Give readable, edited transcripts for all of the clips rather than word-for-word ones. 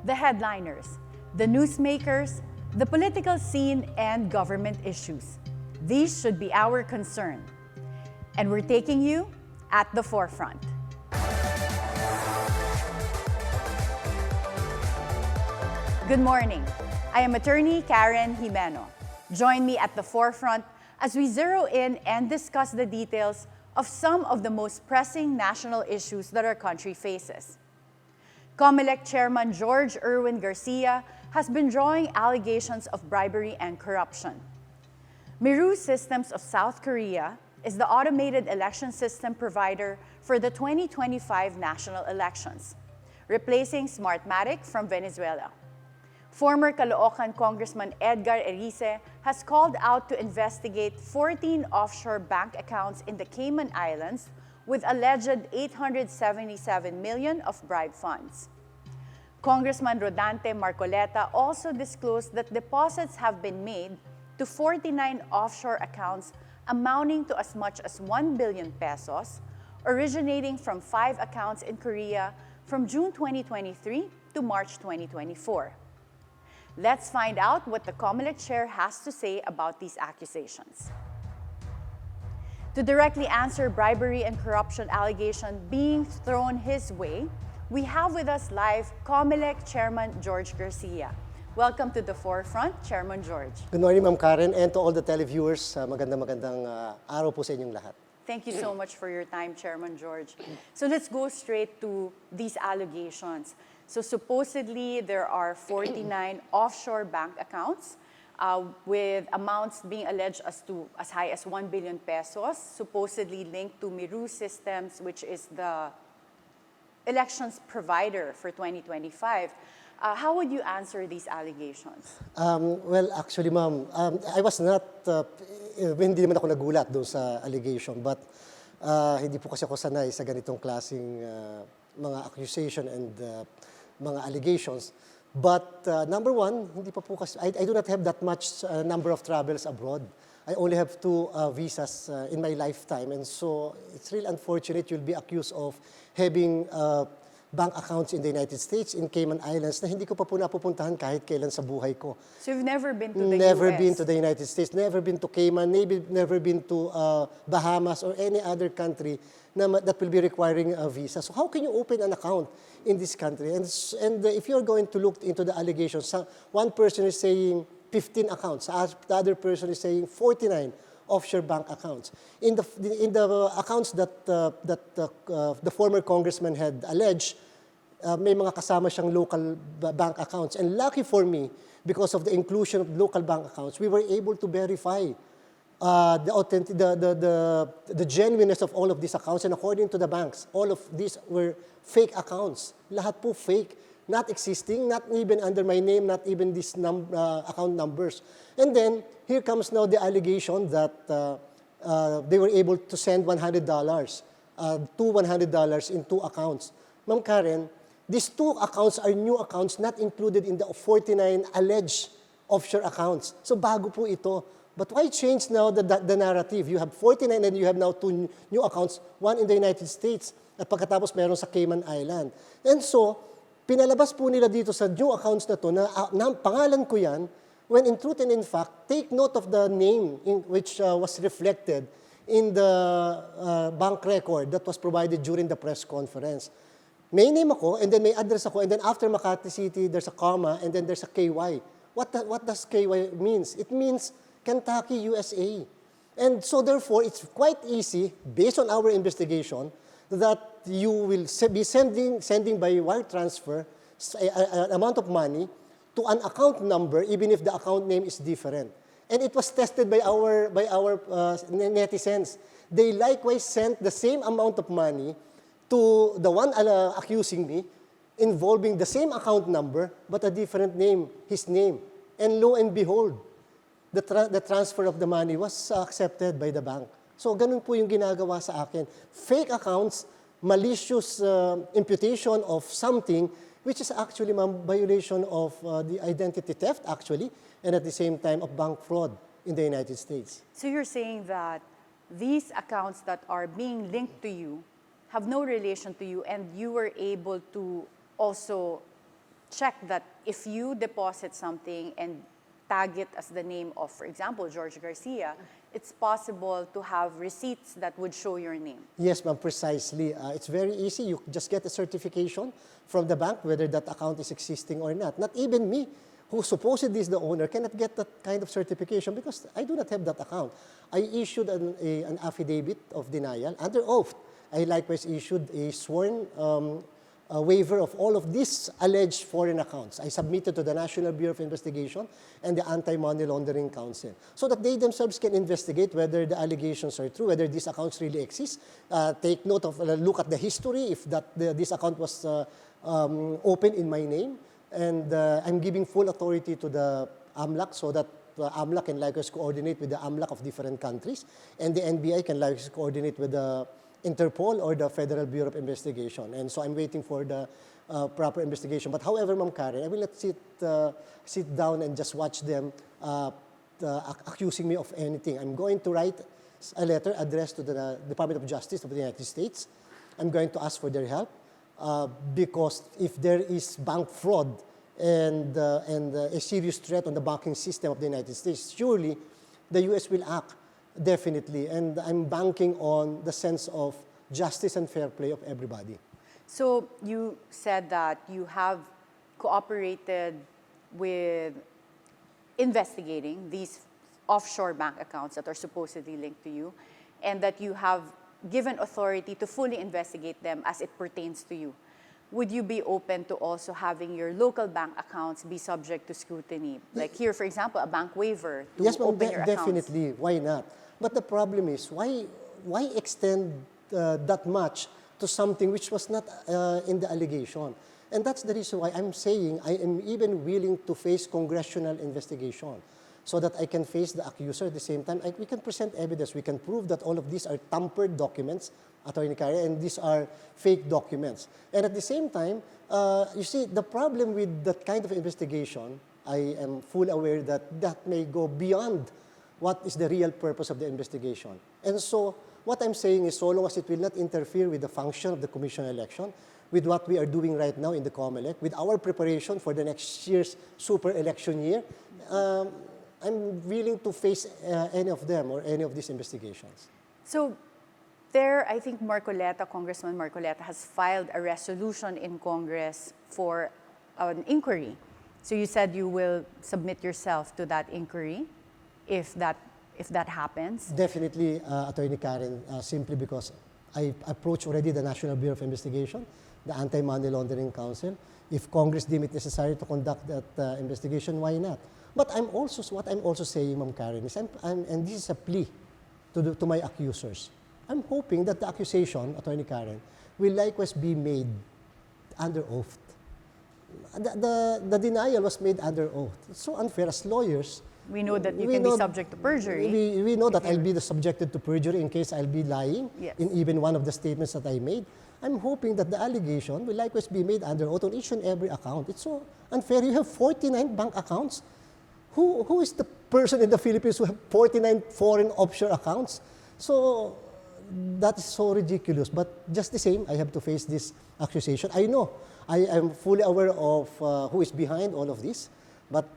the headliners, the newsmakers, the political scene, and government issues. These should be our concern. And we're taking you at the forefront. Good morning. I am attorney Karen Jimeno. Join me at the forefront as we zero in and discuss the details of some of the most pressing national issues that our country faces. Comelec Chairman George Garcia has been drawing allegations of bribery and corruption. Miru Systems of South Korea is the automated election system provider for the 2025 national elections, replacing Smartmatic from Venezuela. Former Caloocan Congressman Edgar Erice has called out to investigate 14 offshore bank accounts in the Cayman Islands with alleged $877 million of bribe funds. Congressman Rodante Marcoleta also disclosed that deposits have been made to 49 offshore accounts amounting to as much as 1 billion pesos, originating from 5 accounts in Korea from June 2023 to March 2024. Let's find out what the Comelec Chair has to say about these accusations. To directly answer bribery and corruption allegation being thrown his way, we have with us live Comelec Chairman George Garcia. Welcome to the forefront, Chairman George. Good morning, Ma'am Karen, and to all the televiewers. Magandang araw po sa inyong lahat. Thank you so much for your time, Chairman George. So let's go straight to these allegations. So supposedly, there are 49 offshore bank accounts with amounts being alleged as high as 1 billion pesos, supposedly linked to Miru Systems, which is the elections provider for 2025. How would you answer these allegations? Well, actually, ma'am, I was not, hindi naman ako nagulat doon sa allegation, but hindi po kasi ako sanay sa ganitong klaseng mga accusation and mga allegations. But number one, hindi pa po kasi, I do not have that much number of travels abroad. I only have 2 visas in my lifetime, and so it's really unfortunate you'll be accused of having bank accounts in the United States, in Cayman Islands, na hindi ko pa po napupuntahan kahit kailan sa buhay ko. So you've never been to the Never US? been to the United States, never been to Cayman, never been to Bahamas or any other country that will be requiring a visa. So how can you open an account in this country? And if you're going to look into the allegations, one person is saying 15 accounts, the other person is saying 49 offshore bank accounts. In the accounts that the former congressman had alleged, may mga kasama siyang local bank accounts. And lucky for me, because of the inclusion of local bank accounts, we were able to verify the genuineness of all of these accounts. And according to the banks, all of these were fake accounts. Lahat po fake, not existing, not even under my name, not even these account numbers. And then, here comes now the allegation that they were able to send $100 in 2 accounts. Ma'am Karen, these 2 accounts are new accounts not included in the 49 alleged offshore accounts. So bago po ito. But why change now the narrative? You have 49 and you have now 2 new accounts, one in the United States at pagkatapos meron sa Cayman Island. And so, pinalabas po nila dito sa new accounts na to na pangalan ko yan, when in truth and in fact, take note of the name which was reflected in the bank record that was provided during the press conference. May name ako, and then may address ako, and then after Makati City, there's a comma, and then there's a KY. What does KY means? It means Kentucky, USA. And so therefore, it's quite easy, based on our investigation, that you will be sending by wire transfer an amount of money to an account number, even if the account name is different. And it was tested by our netizens. They likewise sent the same amount of money to the one accusing me, involving the same account number, but a different name, his name. And lo and behold, the transfer of the money was accepted by the bank. So ganun po yung ginagawa sa akin. Fake accounts, malicious imputation of something which is actually a violation of the identity theft, actually, and at the same time of bank fraud in the United States. So you're saying that these accounts that are being linked to you have no relation to you, and you were able to also check that if you deposit something and tag it as the name of, for example, George Garcia, it's possible to have receipts that would show your name. Yes, ma'am, precisely. It's very easy. You just get a certification from the bank whether that account is existing or not. Not even me, who supposedly is the owner, cannot get that kind of certification because I do not have that account. I issued an affidavit of denial under oath. I likewise issued a sworn a waiver of all of these alleged foreign accounts. I submitted to the National Bureau of Investigation and the Anti-Money Laundering Council so that they themselves can investigate whether the allegations are true, whether these accounts really exist. Take note of, look at the history, if this account was open in my name. And I'm giving full authority to the AMLAC so that AMLAC can likewise coordinate with the AMLAC of different countries, and the NBI can likewise coordinate with the Interpol or the Federal Bureau of Investigation. And so I'm waiting for the proper investigation. But however, Ma'am Karen, I will not sit down and just watch them accusing me of anything. I'm going to write a letter addressed to the Department of Justice of the United States. I'm going to ask for their help because if there is bank fraud and a serious threat on the banking system of the United States, surely the U.S. will act. Definitely, and I'm banking on the sense of justice and fair play of everybody. So you said that you have cooperated with investigating these offshore bank accounts that are supposedly linked to you, and that you have given authority to fully investigate them as it pertains to you. Would you be open to also having your local bank accounts be subject to scrutiny? Like here, for example, a bank waiver to yes, open your accounts. Definitely. Why not? But the problem is, why extend that much to something which was not in the allegation? And that's the reason why I'm saying I am even willing to face congressional investigation so that I can face the accuser at the same time. We can present evidence. We can prove that all of these are tampered documents, Atty. Carrie, and these are fake documents. And at the same time, you see, the problem with that kind of investigation, I am fully aware that that may go beyond what is the real purpose of the investigation. And so what I'm saying is, so long as it will not interfere with the function of the commission election, with what we are doing right now in the Comelec, with our preparation for the next year's super election year, I'm willing to face any of them or any of these investigations. So there, I think Congressman Marcoleta has filed a resolution in Congress for an inquiry. So you said you will submit yourself to that inquiry if that happens? Definitely, Atty. Karen, simply because I approached already the National Bureau of Investigation, the Anti-Money Laundering Council. If Congress deem it necessary to conduct that investigation, why not? But what I'm also saying, Ma'am Karen, is and this is a plea to my accusers. I'm hoping that the accusation, Atty. Karen, will likewise be made under oath. The denial was made under oath. It's so unfair as lawyers. We know that you can be subject to perjury. We know that I'll be subjected to perjury in case I'll be lying in even one of the statements that I made. I'm hoping that the allegation will likewise be made under oath on each and every account. It's so unfair. You have 49 bank accounts. Who is the person in the Philippines who have 49 foreign offshore accounts? So that is so ridiculous. But just the same, I have to face this accusation. I know. I am fully aware of who is behind all of this. But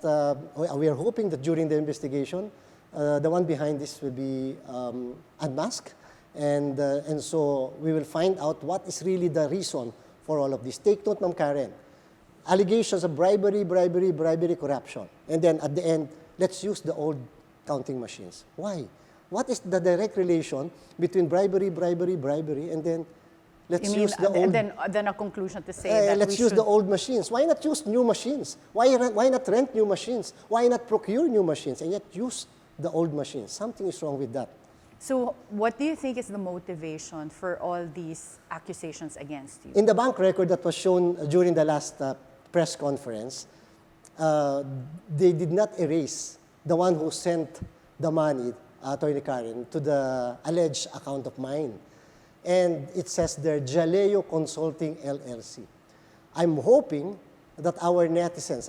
we are hoping that during the investigation, the one behind this will be unmasked. And so we will find out what is really the reason for all of this. Take note, Ma'am Karen. Allegations of bribery, corruption. And then at the end, let's use the old counting machines. Why? What is the direct relation between bribery, and then let's use the old... Then a conclusion to say that let's use the old machines. Why not use new machines? Why not rent new machines? Why not procure new machines and yet use the old machines? Something is wrong with that. So what do you think is the motivation for all these accusations against you? In the bank record that was shown during the last press conference, they did not erase the one who sent the money, Atty. Karen, to the alleged account of mine. And it says there, Jaleo Consulting LLC. I'm hoping that our netizens,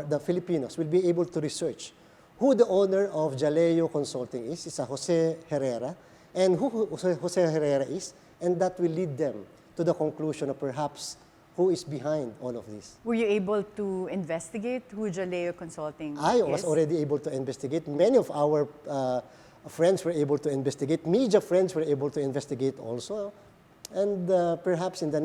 the Filipinos, will be able to research who the owner of Jaleo Consulting is. It's a Jose Herrera. And who Jose Herrera is. And that will lead them to the conclusion of perhaps who is behind all of this. Were you able to investigate who Jaleo Consulting I is? was already able to investigate. Many of our friends were able to investigate. Media friends were able to investigate also. And perhaps in the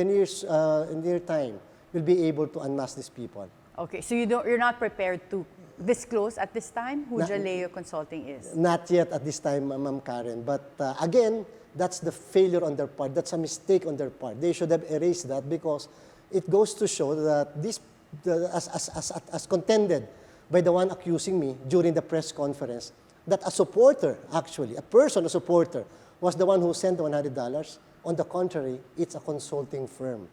near time, we'll be able to unmask these people. Okay, so you're not prepared to disclose at this time who Jaleo Consulting is? Not yet at this time, Ma'am Karen. But again, that's the failure on their part. That's a mistake on their part. They should have erased that because it goes to show that this, as contended by the one accusing me during the press conference, that a supporter, actually, a supporter, was the one who sent the $100. On the contrary, it's a consulting firm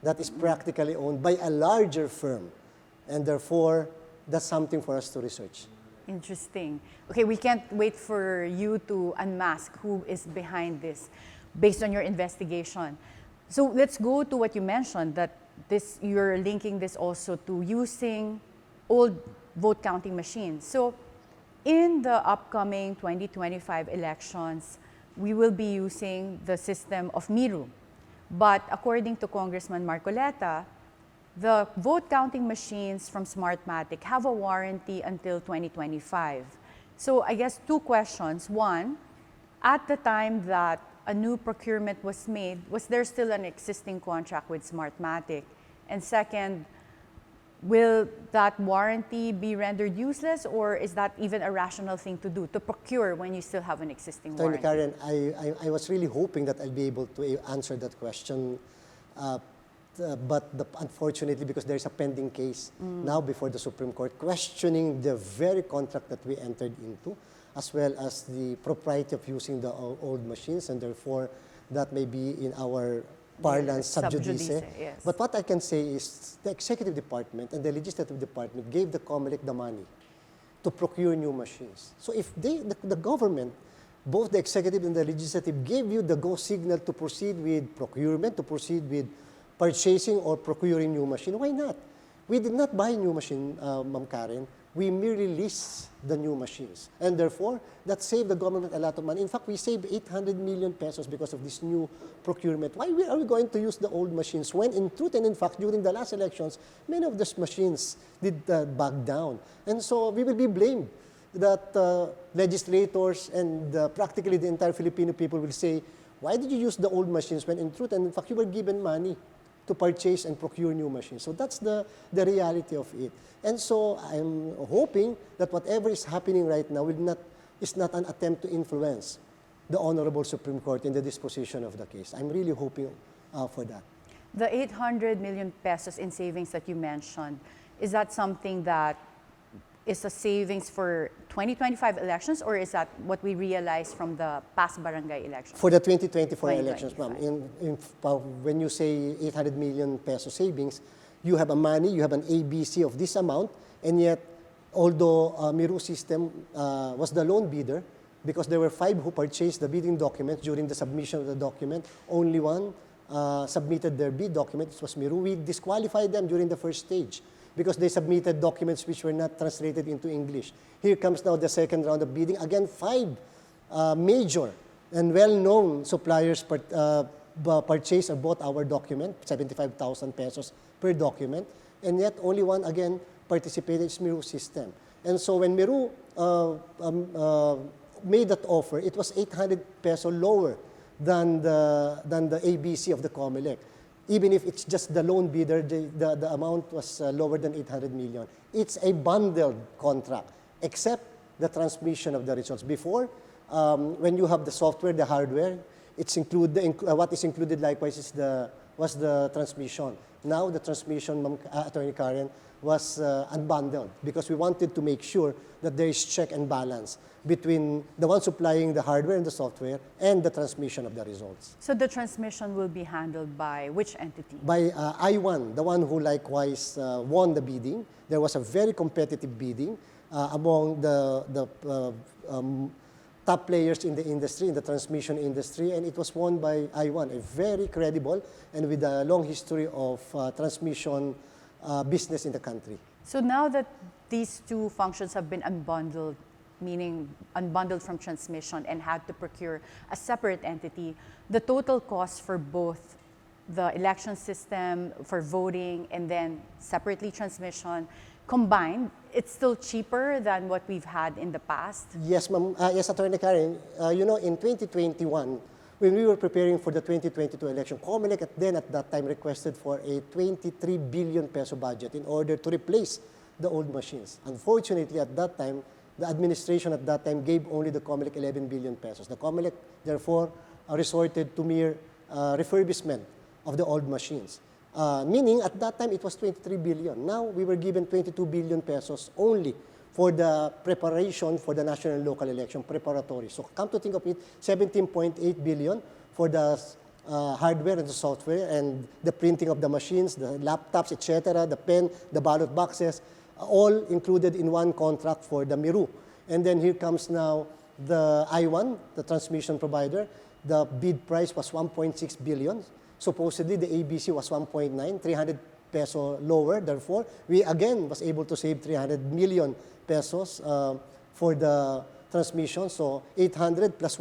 that is practically owned by a larger firm. And therefore, that's something for us to research. Interesting. Okay, we can't wait for you to unmask who is behind this based on your investigation. So let's go to what you mentioned, that you're linking this also to using old vote counting machines. So in the upcoming 2025 elections, we will be using the system of Miru. But according to Congressman Marcoleta, the vote counting machines from Smartmatic have a warranty until 2025. So I guess two questions. One, at the time that a new procurement was made, was there still an existing contract with Smartmatic? And second, will that warranty be rendered useless, or is that even a rational thing to do, to procure when you still have an existing warranty? Karen, I was really hoping that I'll be able to answer that question. But unfortunately, because there's a pending case now before the Supreme Court questioning the very contract that we entered into, as well as the propriety of using the old machines, and therefore that may be in our parlance sub judice. Yes. But what I can say is the executive department and the legislative department gave the Comelec the money to procure new machines. So if the government, both the executive and the legislative, gave you the go signal to proceed with procurement, to proceed with purchasing or procuring new machine, why not? We did not buy a new machine, Ma'am Karen. We merely leased the new machines. And therefore, that saved the government a lot of money. In fact, we saved 800 million pesos because of this new procurement. Why are we going to use the old machines when, in truth and in fact, during the last elections, many of those machines did back down? And so we will be blamed that legislators and practically the entire Filipino people will say, why did you use the old machines when, in truth and in fact, you were given money to purchase and procure new machines? So that's the reality of it. And so I'm hoping that whatever is happening right now is not an attempt to influence the Honorable Supreme Court in the disposition of the case. I'm really hoping for that. The 800 million pesos in savings that you mentioned, is that something that is a savings for 2025 elections, or is that what we realized from the past barangay elections? For the 2024 elections, ma'am, when you say 800 million peso savings, you have a money, you have an ABC of this amount, and yet, although Miru system was the lone bidder, because there were 5 who purchased the bidding document during the submission of the document, only one submitted their bid document, it was Miru. We disqualified them during the first stage because they submitted documents which were not translated into English. Here comes now the second round of bidding. Again, 5 major and well-known suppliers purchased or bought our document, 75,000 pesos per document, and yet only one, again, participated in its Miru system. And so when Miru made that offer, it was 800 peso lower than the ABC of the Comelec. Even if it's just the lone bidder, the amount was lower than 800 million. It's a bundled contract, except the transmission of the results. Before, when you have the software, the hardware, it's what is included likewise was the transmission. Now the transmission, Attorney Karen, was unbundled because we wanted to make sure that there is check and balance between the one supplying the hardware and the software and the transmission of the results. So the transmission will be handled by which entity? By I1, the one who likewise won the bidding. There was a very competitive bidding among the top players in the industry, in the transmission industry, and it was won by I1, a very credible and with a long history of transmission business in the country. So now that these two functions have been unbundled, meaning unbundled from transmission and had to procure a separate entity, the total cost for both the election system for voting and then separately transmission, combined, it's still cheaper than what we've had in the past? Yes, ma'am. Yes, Attorney Karen. In 2021, when we were preparing for the 2022 election, Comelec at that time requested for a 23 billion peso budget in order to replace the old machines. Unfortunately, at that time, the administration at that time gave only the Comelec 11 billion pesos. The Comelec, therefore, resorted to mere refurbishment of the old machines. Meaning, at that time, it was 23 billion. Now, we were given 22 billion pesos only for the preparation for the national and local election preparatory. So, come to think of it, 17.8 billion for the hardware and the software and the printing of the machines, the laptops, etc., the pen, the ballot boxes, all included in one contract for the Miru. And then here comes now the I1, the transmission provider. The bid price was 1.6 billion. Supposedly, the ABC was 1.9, 300 peso lower. Therefore, we again was able to save 300 million pesos for the transmission. So 800 plus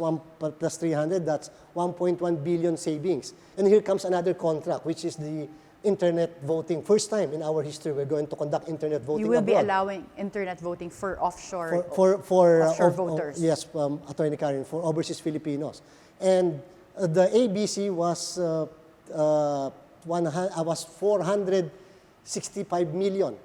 300, that's 1.1 billion savings. And here comes another contract, which is the internet voting. First time in our history, we're going to conduct internet voting You will be abroad. allowing internet voting for offshore offshore voters. Yes, Attorney Karen, for overseas Filipinos. And the ABC was 465 million.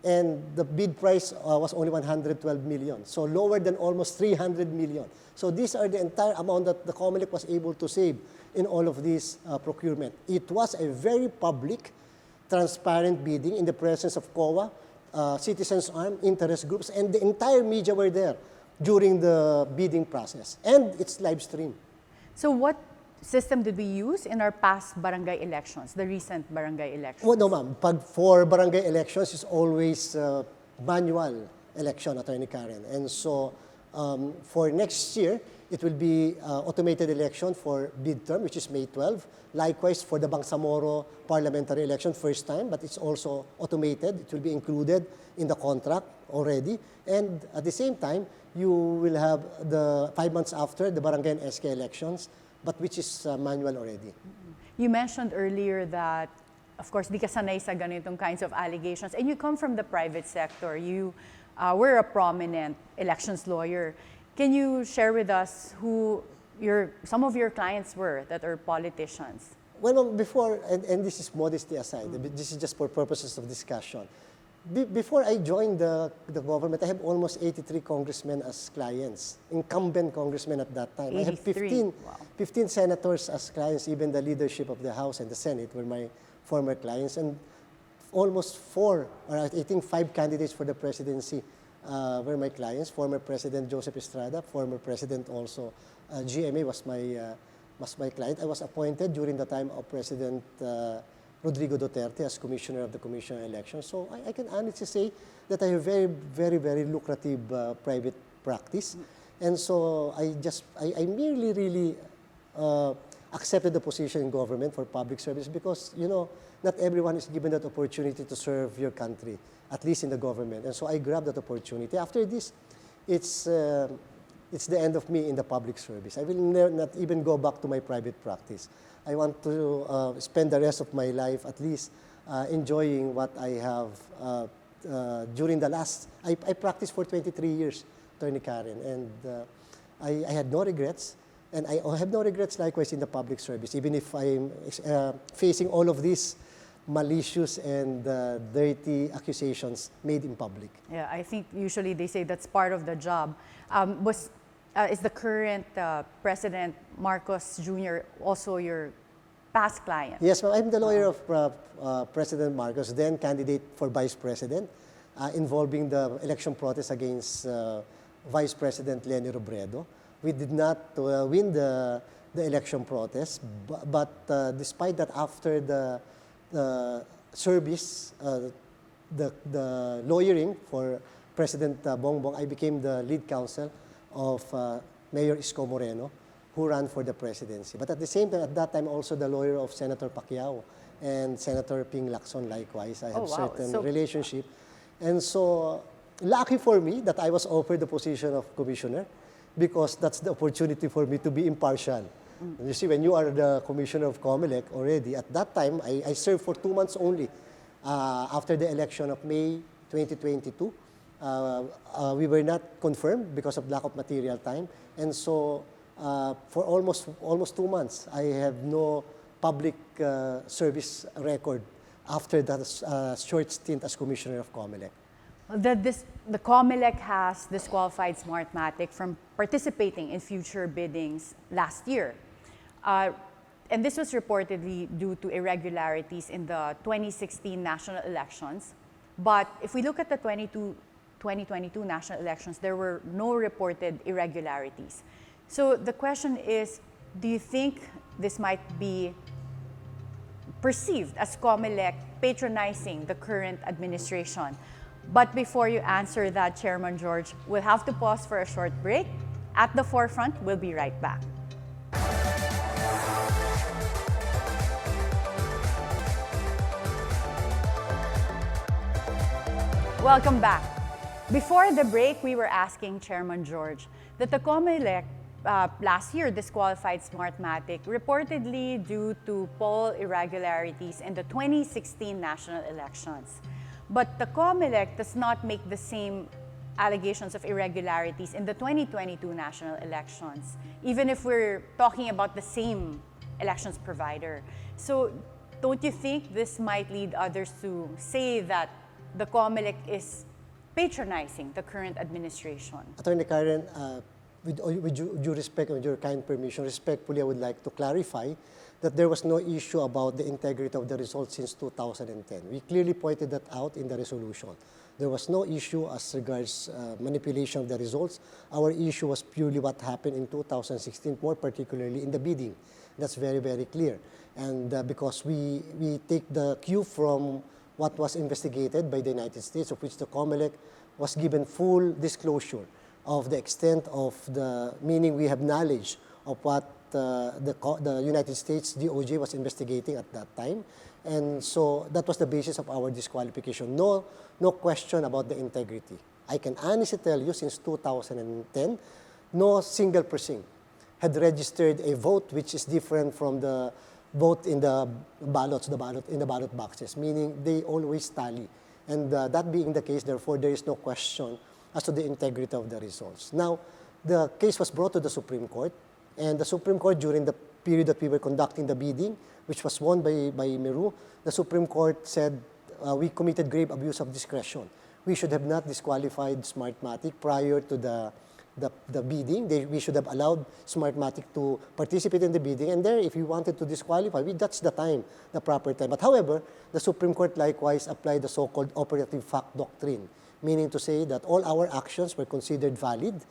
And the bid price was only 112 million. So lower than almost 300 million. So these are the entire amount that the Comelec was able to save in all of these procurement. It was a very public, transparent bidding in the presence of COA, citizens' arm, interest groups, and the entire media were there during the bidding process. And it's live streamed. So what system did we use in our past barangay elections, the recent barangay elections? Well, no, ma'am. For barangay elections, it's always manual election, Attorney Karen. And so for next year, it will be automated election for bid term, which is May 12. Likewise, for the Bangsamoro parliamentary election, first time, but it's also automated. It will be included in the contract already. And at the same time, you will have the 5 months after the barangay and SK elections, but which is manual already. You mentioned earlier that, of course, di ka sanay sa ganitong kinds of allegations, and you come from the private sector. You were a prominent elections lawyer. Can you share with us who some of your clients were that are politicians? Well, before, and this is modesty aside, this is just for purposes of discussion. Before I joined the government, I have almost 83 congressmen as clients, incumbent congressmen at that time. 83. I have 15, Wow. 15 senators as clients, even the leadership of the House and the Senate were my former clients, and almost 4, or I think 5 candidates for the presidency were my clients. Former President Joseph Estrada, former President also GMA was my client. I was appointed during the time of President Rodrigo Duterte as Commissioner of the Commission on Elections. So I can honestly say that I have very, very, very lucrative private practice. And so I merely really accepted the position in government for public service because, not everyone is given that opportunity to serve your country, at least in the government. And so I grabbed that opportunity. After this, it's the end of me in the public service. I will not even go back to my private practice. I want to spend the rest of my life at least enjoying what I have during the last... I practiced for 23 years, Attorney Karen, and I had no regrets. And I have no regrets likewise in the public service, even if I'm facing all of these malicious and dirty accusations made in public. Yeah, I think usually they say that's part of the job. Is the current President Marcos Jr. also your past client? Yes, ma'am. I'm the lawyer of President Marcos, then candidate for Vice President, involving the election protest against Vice President Leni Robredo. We did not win the election protest, but despite that, after the service, the lawyering for President Bongbong, I became the lead counsel of Mayor Isko Moreno, who ran for the presidency. But at the same time, at that time, also the lawyer of Senator Pacquiao and Senator Ping Lacson, likewise. I have certain relationship. And so, lucky for me that I was offered the position of commissioner because that's the opportunity for me to be impartial. You see, when you are the commissioner of Comelec already, at that time, I served for 2 months only. After the election of May 2022, we were not confirmed because of lack of material time. And so for almost 2 months, I have no public service record after that short stint as commissioner of Comelec. The Comelec has disqualified Smartmatic from participating in future biddings last year. And this was reportedly due to irregularities in the 2016 national elections. But if we look at the 2022 national elections, there were no reported irregularities. So the question is, do you think this might be perceived as Comelec patronizing the current administration? But before you answer that, Chairman George, we'll have to pause for a short break. At the forefront, we'll be right back. Welcome back. Before the break, we were asking Chairman George that the Comelec last year disqualified Smartmatic reportedly due to poll irregularities in the 2016 national elections. But the Comelec does not make the same allegations of irregularities in the 2022 national elections, even if we're talking about the same elections provider. So don't you think this might lead others to say that the Comelec is patronizing the current administration? Attorney Karen, with due respect and with your kind permission, respectfully, I would like to clarify that there was no issue about the integrity of the results since 2010. We clearly pointed that out in the resolution. There was no issue as regards manipulation of the results. Our issue was purely what happened in 2016, more particularly in the bidding. That's very, very clear. And because we take the cue from what was investigated by the United States, of which the Comelec was given full disclosure of the extent of the, meaning we have knowledge of what the United States DOJ was investigating at that time. And so that was the basis of our disqualification. No question about the integrity. I can honestly tell you, since 2010, no single person had registered a vote which is different from the vote in the ballots, in the ballot boxes, meaning they always tally. And that being the case, therefore, there is no question as to the integrity of the results. Now, the case was brought to the Supreme Court, and the Supreme Court, during the period that we were conducting the bidding, which was won by Meru, the Supreme Court said we committed grave abuse of discretion. We should have not disqualified Smartmatic prior to the bidding. We should have allowed Smartmatic to participate in the bidding, and there, if we wanted to disqualify, that's the time, the proper time. But however, the Supreme Court likewise applied the so-called operative fact doctrine, meaning to say that all our actions were considered valid.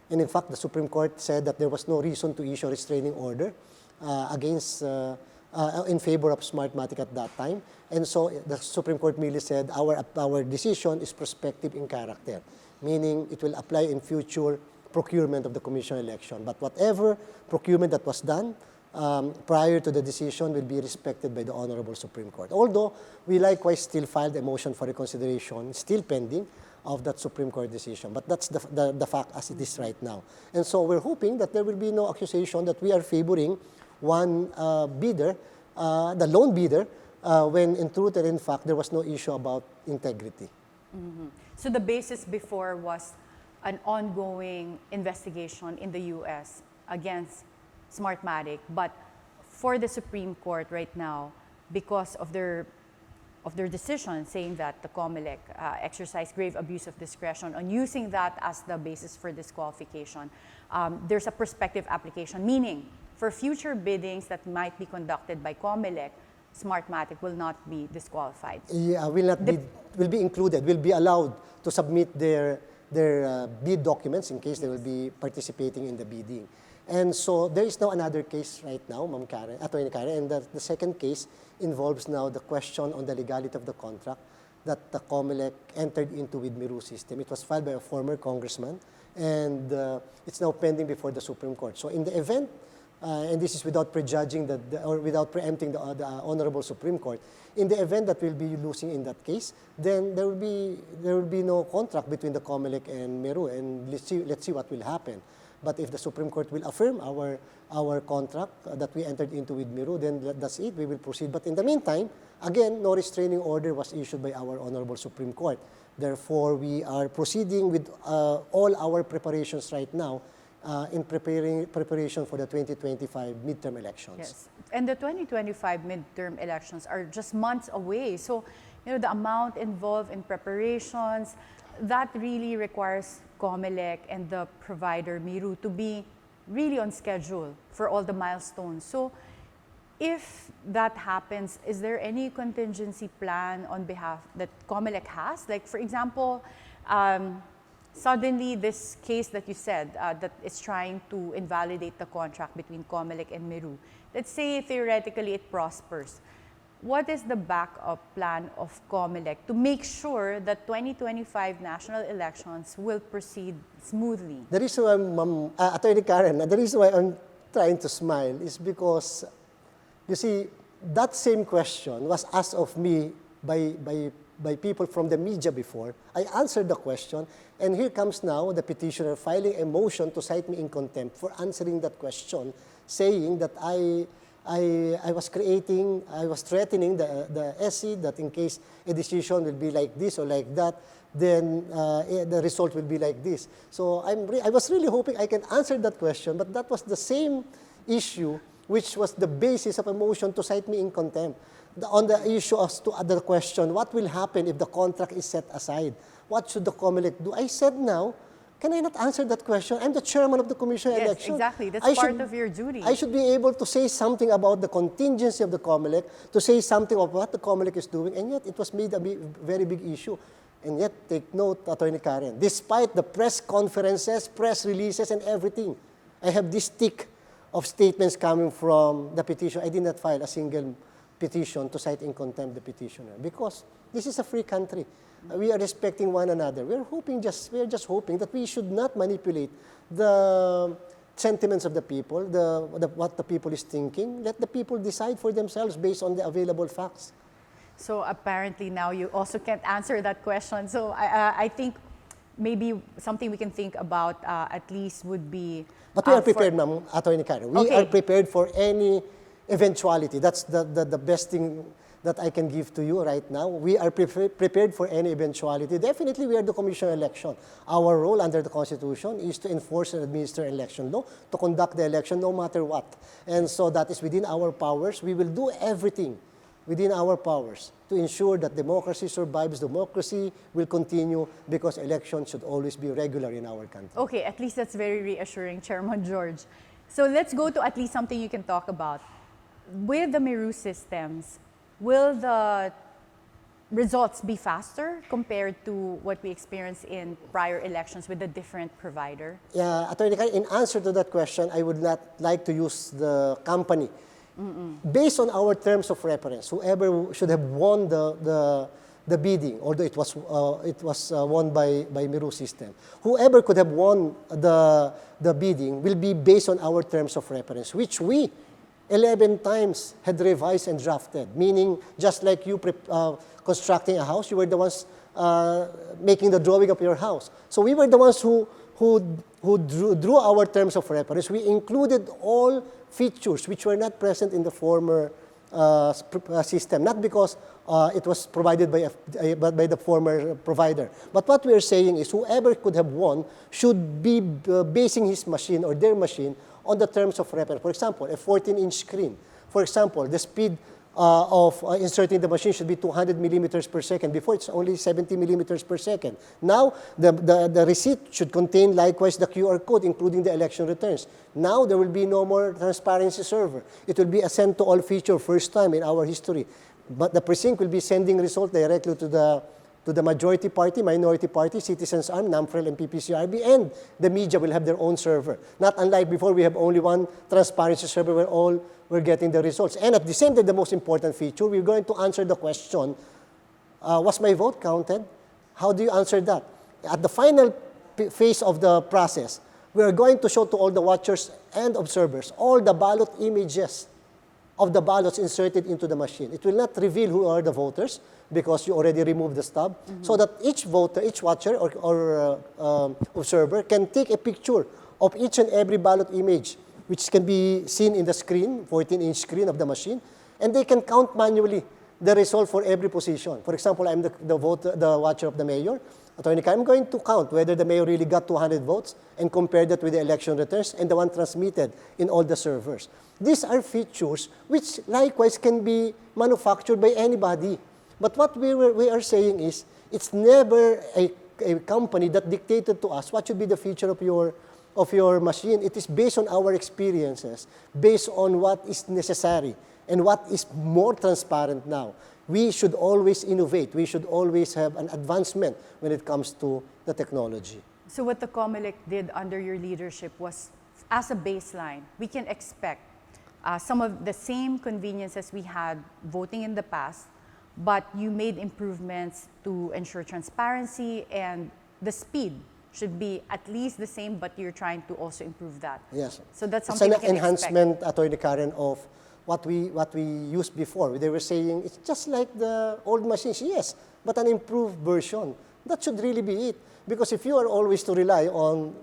And in fact, the Supreme Court said that there was no reason to issue a restraining order in favor of Smartmatic at that time. And so the Supreme Court merely said our decision is prospective in character, meaning it will apply in future procurement of the commission election. But whatever procurement that was done prior to the decision will be respected by the Honorable Supreme Court. Although we likewise still filed a motion for reconsideration, still pending, of that Supreme Court decision. But that's the fact as it is right now. And so we're hoping that there will be no accusation that we are favoring one bidder, the lone bidder, when in truth and in fact there was no issue about integrity. Mm-hmm. So the basis before was an ongoing investigation in the U.S. against Smartmatic, but for the Supreme Court right now, because of their decision saying that the Comelec exercised grave abuse of discretion on using that as the basis for disqualification, there's a prospective application, meaning for future biddings that might be conducted by Comelec, Smartmatic will not be disqualified. Yeah, will be included, will be allowed to submit their bid documents in case they will be participating in the bidding. And so there is now another case right now, Ma'am Karen, Attorney Karen, and the second case involves now the question on the legality of the contract that the Comelec entered into with Meru system. It was filed by a former congressman, and it's now pending before the Supreme Court. So in the event, and this is without prejudging or without preempting the Honorable Supreme Court, in the event that we'll be losing in that case, then there will be no contract between the Comelec and Meru, and let's see what will happen. But if the Supreme Court will affirm our contract that we entered into with Miru, then that's it. We will proceed. But in the meantime, again, no restraining order was issued by our Honorable Supreme Court. Therefore, we are proceeding with all our preparations right now in preparation for the 2025 midterm elections. Yes, and the 2025 midterm elections are just months away. So, the amount involved in preparations, that really requires Comelec and the provider, Miru, to be really on schedule for all the milestones. So, if that happens, is there any contingency plan on behalf that Comelec has? Like, for example, suddenly this case that you said that is trying to invalidate the contract between Comelec and Miru, let's say theoretically it prospers. What is the backup plan of Comelec to make sure that 2025 national elections will proceed smoothly? The reason why, Attorney Karen, the reason why I'm trying to smile is because, you see, that same question was asked of me by people from the media before. I answered the question, and here comes now the petitioner filing a motion to cite me in contempt for answering that question, saying that I was threatening the SC that in case a decision will be like this or like that, then the result will be like this. So I was really hoping I can answer that question, but that was the same issue which was the basis of a motion to cite me in contempt. On the issue as to other question, what will happen if the contract is set aside? What should the Comelec do? I said now, can I not answer that question? I'm the chairman of the Commission on Election. Exactly. That's part of your duty. I should be able to say something about the contingency of the Comelec, to say something of what the Comelec is doing, and yet it was made a very big issue. And yet, take note, Attorney Karen, despite the press conferences, press releases, and everything, I have this tick of statements coming from the petitioner. I did not file a single petition to cite in contempt the petitioner because this is a free country. We are respecting one another. We are just hoping that we should not manipulate the sentiments of the people, what the people is thinking. Let the people decide for themselves based on the available facts. So apparently now you also can't answer that question. So I think maybe something we can think about at least would be... But we are prepared, ma'am, Attorney Karen. We are prepared for any eventuality. That's the best thing that I can give to you right now. We are prepared for any eventuality. Definitely, we are the Commission on Election. Our role under the Constitution is to enforce and administer election law, to conduct the election no matter what. And so that is within our powers. We will do everything within our powers to ensure that democracy survives, democracy will continue, because elections should always be regular in our country. Okay, at least that's very reassuring, Chairman George. So let's go to at least something you can talk about. With the Miru systems, will the results be faster compared to what we experienced in prior elections with a different provider? Yeah, Attorney Karen, in answer to that question, I would not like to use the company. Based on our terms of reference, whoever should have won the bidding, although it was won by Miru system, whoever could have won the bidding will be based on our terms of reference, which we 11 times had revised and drafted, meaning just like you constructing a house, you were the ones making the drawing of your house. So we were the ones who drew our terms of reference. We included all features which were not present in the former system, not because it was provided by the former provider. But what we are saying is whoever could have won should be basing his machine or their machine on the terms of reference. For example, a 14-inch screen. For example, the speed of inserting the machine should be 200 millimeters per second. Before, it's only 70 millimeters per second. Now, the receipt should contain likewise the QR code, including the election returns. Now, there will be no more transparency server. It will be a send-to-all feature, first time in our history. But the precinct will be sending result directly to the majority party, minority party, Citizens Arm, NAMFREL, and PPCRB, and the media will have their own server. Not unlike before, we have only one transparency server where all we're getting the results. And at the same time, the most important feature, we're going to answer the question, was my vote counted? How do you answer that? At the final phase of the process, we are going to show to all the watchers and observers all the ballot images of the ballots inserted into the machine. It will not reveal who are the voters because you already removed the stub, so that each voter, each watcher or observer can take a picture of each and every ballot image, which can be seen in the screen, 14-inch screen of the machine, and they can count manually the result for every position. For example, I'm the watcher of the mayor. Attorney, I'm going to count whether the mayor really got 200 votes and compare that with the election returns and the one transmitted in all the servers. These are features which likewise can be manufactured by anybody. But what we are saying is, it's never a company that dictated to us what should be the feature of your machine. It is based on our experiences, based on what is necessary and what is more transparent now. We should always innovate. We should always have an advancement when it comes to the technology. So what the Comelec did under your leadership was, as a baseline, we can expect some of the same conveniences we had voting in the past, but you made improvements to ensure transparency, and the speed should be at least the same, but you're trying to also improve that. Yes. So that's something it's we an can enhancement, Attorney Karen, of what we used before. They were saying it's just like the old machines. Yes, but an improved version. That should really be it. Because if you are always to rely on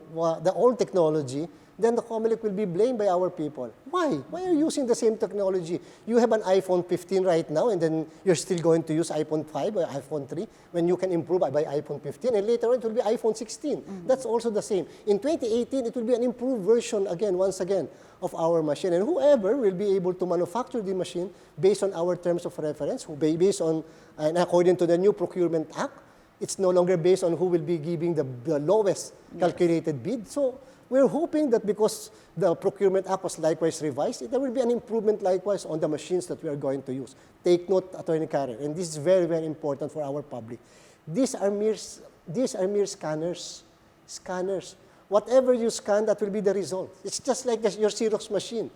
the old technology, then the Comelec will be blamed by our people. Why? Why are you using the same technology? You have an iPhone 15 right now, and then you're still going to use iPhone 5 or iPhone 3 when you can improve by iPhone 15, and later on it will be iPhone 16. That's also the same. In 2018, it will be an improved version again, once again, of our machine. And whoever will be able to manufacture the machine based on our terms of reference, based on, and according to the new Procurement Act, it's no longer based on who will be giving the lowest calculated bid. So we're hoping that because the Procurement Act was likewise revised, there will be an improvement likewise on the machines that we are going to use. Take note, Attorney Karen, and this is very, very important for our public. These are mere scanners. Scanners. Whatever you scan, that will be the result. It's just like your Xerox machine.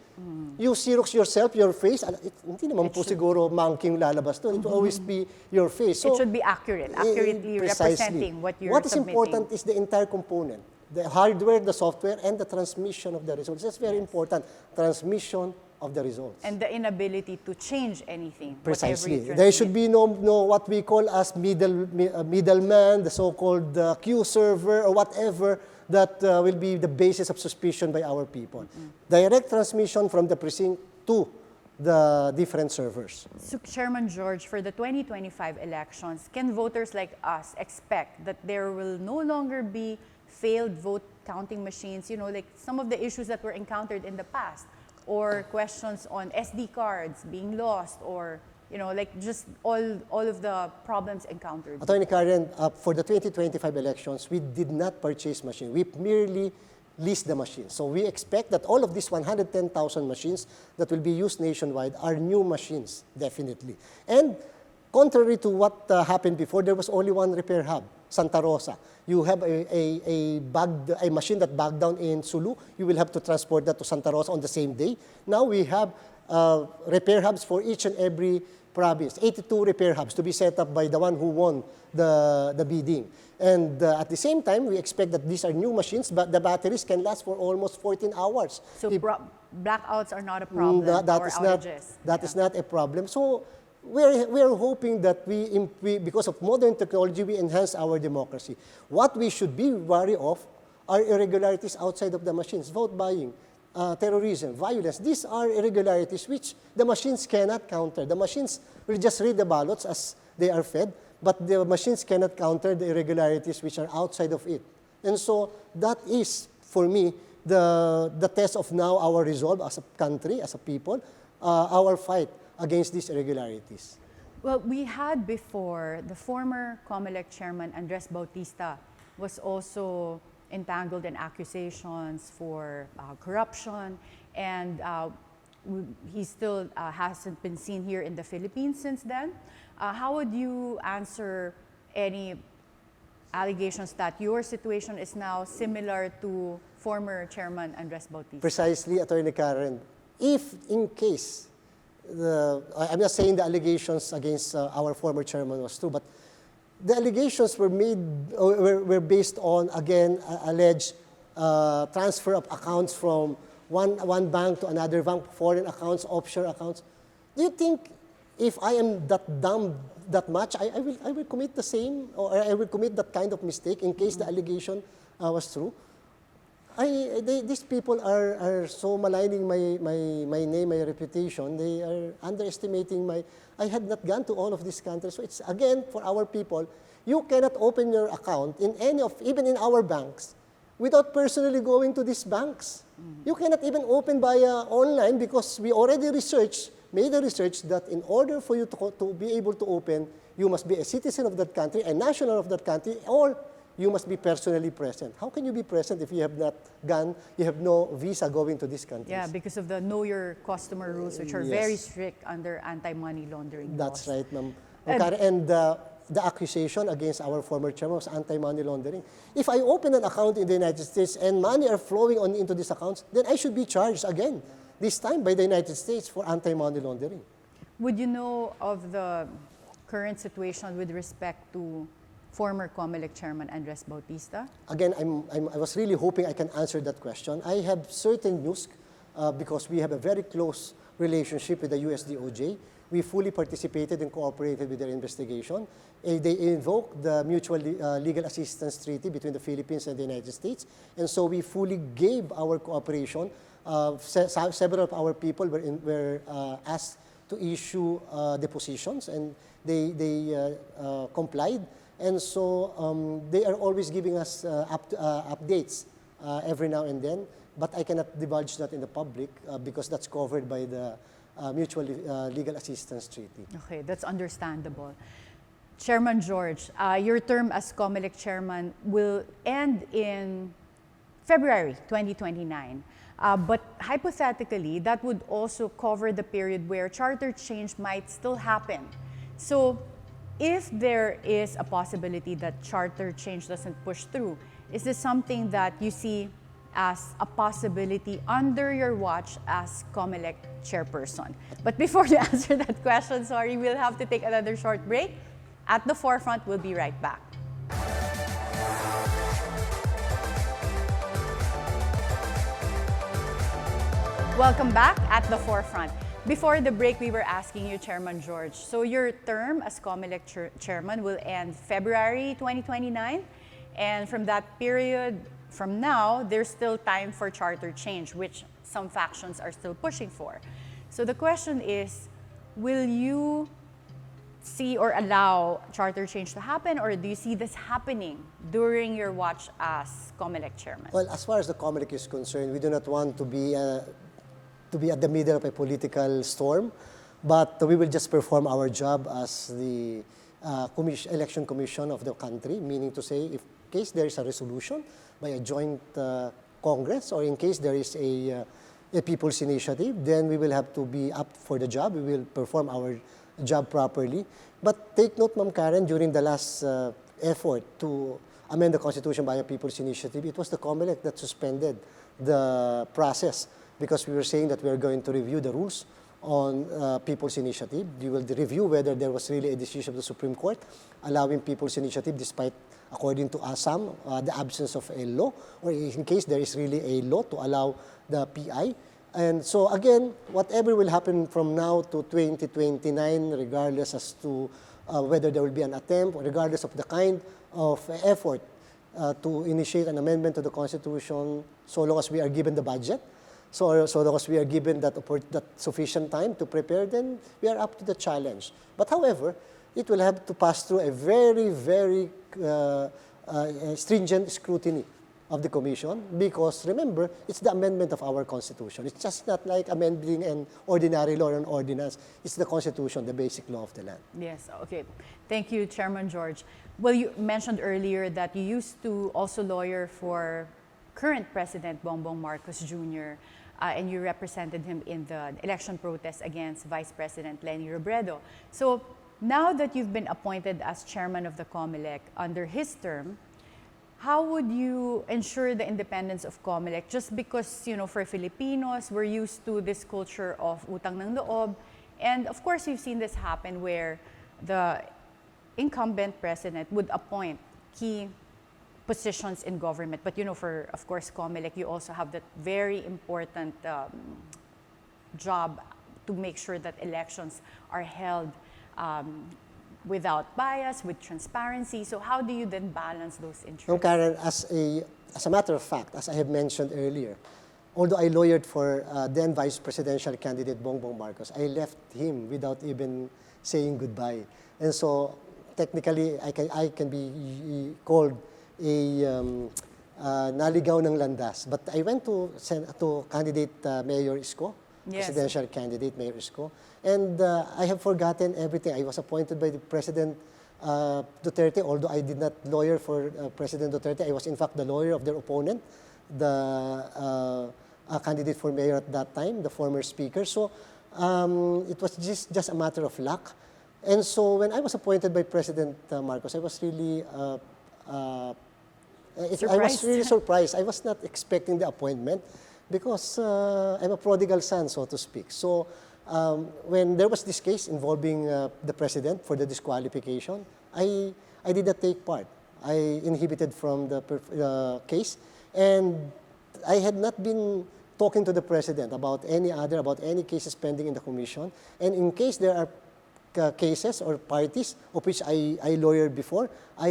You Xerox yourself, your face, hindi naman po siguro monkey yung lalabas doon. It will always be your face. So, it should be accurate, accurately representing what you're What is submitting. important is the entire component. The hardware, the software, and the transmission of the results. That's very important. Transmission of the results. And the inability to change anything. Precisely. Whatever you There should be no what we call as middleman, the so-called queue server, or whatever that will be the basis of suspicion by our people. Direct transmission from the precinct to the different servers. So, Chairman George, for the 2025 elections, can voters like us expect that there will no longer be failed vote counting machines, like some of the issues that were encountered in the past, or questions on SD cards being lost, or like just all of the problems encountered? Attorney Karen, for the 2025 elections, we did not purchase machines. We merely leased the machines. So we expect that all of these 110,000 machines that will be used nationwide are new machines, definitely. And contrary to what happened before, there was only one repair hub, Santa Rosa. You have a machine that bagged down in Sulu. You will have to transport that to Santa Rosa on the same day. Now we have repair hubs for each and every province, 82 repair hubs to be set up by the one who won the bidding. And at the same time, we expect that these are new machines, but the batteries can last for almost 14 hours. So blackouts are not a problem, That is not a problem. So we're hoping that we, because of modern technology, we enhance our democracy. What we should be wary of are irregularities outside of the machines, vote buying, terrorism, violence. These are irregularities which the machines cannot counter. The machines will just read the ballots as they are fed, but the machines cannot counter the irregularities which are outside of it. And so that is, for me, the test of now our resolve as a country, as a people, our fight against these irregularities. Well, we had before, the former Comelec Chairman Andres Bautista was also entangled in accusations for corruption, and he still hasn't been seen here in the Philippines since then. How would you answer any allegations that your situation is now similar to former Chairman Andres Bautista? Precisely, Attorney Karen. If in case, I'm not saying the allegations against our former chairman was true, but the allegations were were based on, again, alleged transfer of accounts from one bank to another bank, foreign accounts, offshore accounts. Do you think if I am that dumb that much, I will commit the same, or I will commit that kind of mistake in case the allegation was true? These people are so maligning my name, my reputation. They are underestimating my. I had not gone to all of these countries. So it's again for our people. You cannot open your account in any of, even in our banks, without personally going to these banks. You cannot even open via online because we already made a research that in order for you to be able to open, you must be a citizen of that country, a national of that country, or you must be personally present. How can you be present if you have not gone, you have no visa going to these countries? Yeah, because of the know your customer rules, which are very strict under anti-money laundering That's laws. right, ma'am. And the accusation against our former chairman was anti-money laundering. If I open an account in the United States and money are flowing into these accounts, then I should be charged again, this time by the United States for anti-money laundering. Would you know of the current situation with respect to former Comelec Chairman Andres Bautista? Again, I was really hoping I can answer that question. I have certain news because we have a very close relationship with the US DOJ. We fully participated and cooperated with their investigation. They invoked the Mutual Legal Assistance Treaty between the Philippines and the United States. And so we fully gave our cooperation. Several of our people were asked to issue depositions, and they complied. And so they are always giving us updates every now and then. But I cannot divulge that in the public because that's covered by the Mutual Legal Assistance Treaty. Okay, that's understandable. Chairman George, your term as Comelec Chairman will end in February 2029. But hypothetically, that would also cover the period where charter change might still happen. So if there is a possibility that charter change doesn't push through, is this something that you see as a possibility under your watch as Comelec chairperson? But before you answer that question, sorry, we'll have to take another short break. At the forefront, we'll be right back. Welcome back at the forefront. Before the break, we were asking you, Chairman George, so your term as Comelec chairman will end February 2029, and from that period, from now, there's still time for charter change, which some factions are still pushing for. So the question is, will you see or allow charter change to happen, or do you see this happening during your watch as Comelec chairman? Well, as far as the Comelec is concerned, we do not want to be at the middle of a political storm, but we will just perform our job as the election commission of the country, meaning to say, if in case there is a resolution by a joint Congress, or in case there is a people's initiative, then we will have to be up for the job. We will perform our job properly. But take note, Ma'am Karen, during the last effort to amend the Constitution by a people's initiative, it was the Comelec that suspended the process because we were saying that we are going to review the rules on people's initiative. We will review whether there was really a decision of the Supreme Court allowing people's initiative despite, according to Assam, the absence of a law, or in case there is really a law to allow the PI. And so again, whatever will happen from now to 2029, regardless as to whether there will be an attempt, or regardless of the kind of effort to initiate an amendment to the Constitution, so long as we are given the budget, so long as we are given that sufficient time to prepare, then we are up to the challenge. But however, it will have to pass through a very, very stringent scrutiny of the Commission, because remember, it's the amendment of our Constitution. It's just not like amending an ordinary law or an ordinance. It's the Constitution, the basic law of the land. Yes, okay. Thank you, Chairman George. Well, you mentioned earlier that you used to also lawyer for current President Bongbong Marcos Jr., and you represented him in the election protest against Vice President Leni Robredo. So now that you've been appointed as chairman of the Comelec under his term, how would you ensure the independence of Comelec? Just because, you know, for Filipinos, we're used to this culture of utang ng loob. And of course, we've seen this happen where the incumbent president would appoint key positions in government. But, you know, for, of course, Comelec, you also have that very important job to make sure that elections are held without bias, with transparency. So how do you then balance those interests? No, Karen, as a matter of fact, as I have mentioned earlier, although I lawyered for then Vice Presidential candidate Bongbong Marcos, I left him without even saying goodbye. And so technically, I can be called a naligaw ng landas. But I went to candidate Mayor Isko, Yes. presidential candidate Mayor Isko, and I have forgotten everything. I was appointed by the President Duterte, although I did not lawyer for President Duterte. I was in fact the lawyer of their opponent, the candidate for mayor at that time, the former speaker. So it was just a matter of luck. And so when I was appointed by President Marcos, I was really I was really surprised. I was not expecting the appointment because I'm a prodigal son, so to speak. So when there was this case involving the president for the disqualification, I did not take part. I inhibited from the case, and I had not been talking to the president about any cases pending in the commission. And in case there are cases or parties of which I lawyered before, I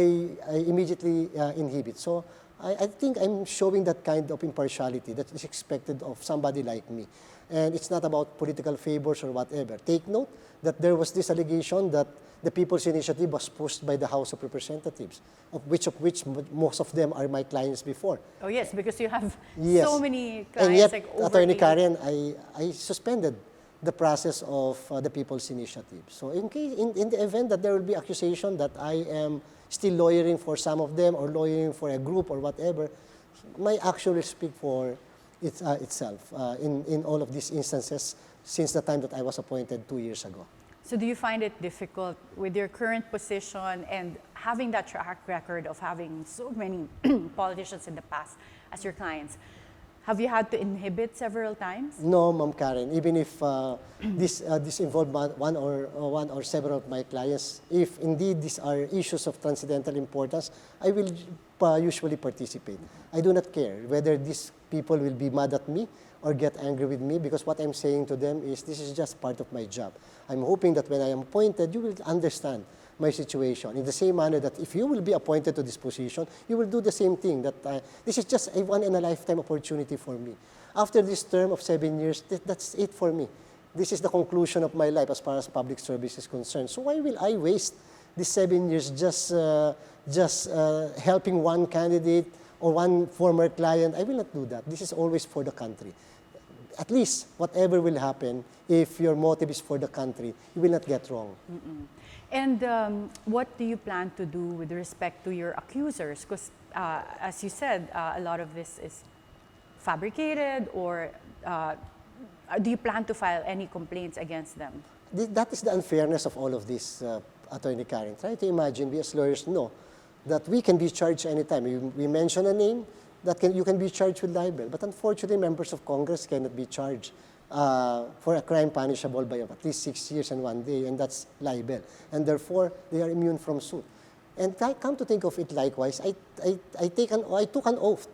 immediately inhibit. So I think I'm showing that kind of impartiality that is expected of somebody like me. And it's not about political favors or whatever. Take note that there was this allegation that the People's Initiative was pushed by the House of Representatives, of which most of them are my clients before. Oh yes, because you have Yes. so many clients. And yet, like over Attorney 80. Karen, I suspended the process of the People's Initiative. So in the event that there will be accusation that I am still lawyering for some of them or lawyering for a group or whatever, my action will speak for itself in all of these instances since the time that I was appointed 2 years ago. So do you find it difficult with your current position and having that track record of having so many politicians in the past as your clients? Have you had to inhibit several times? No, Ma'am Karen. Even if this involved one or several of my clients, if indeed these are issues of transcendental importance, I will usually participate. I do not care whether these people will be mad at me or get angry with me, because what I'm saying to them is this is just part of my job. I'm hoping that when I am appointed, you will understand my situation in the same manner that if you will be appointed to this position, you will do the same thing. That this is just a one-in-a-lifetime opportunity for me. After this term of 7 years, that's it for me. This is the conclusion of my life as far as public service is concerned. So why will I waste these 7 years just helping one candidate or one former client? I will not do that. This is always for the country. At least whatever will happen, if your motive is for the country, you will not get wrong. And what do you plan to do with respect to your accusers? Because as you said, a lot of this is fabricated, or do you plan to file any complaints against them? That is the unfairness of all of this, Attorney Karen. Try to imagine, we as lawyers know that we can be charged anytime. We mention a name, you can be charged with libel. But unfortunately, members of Congress cannot be charged for a crime punishable by at least 6 years and 1 day, and that's libel. And therefore, they are immune from suit. And come to think of it likewise, I took an oath,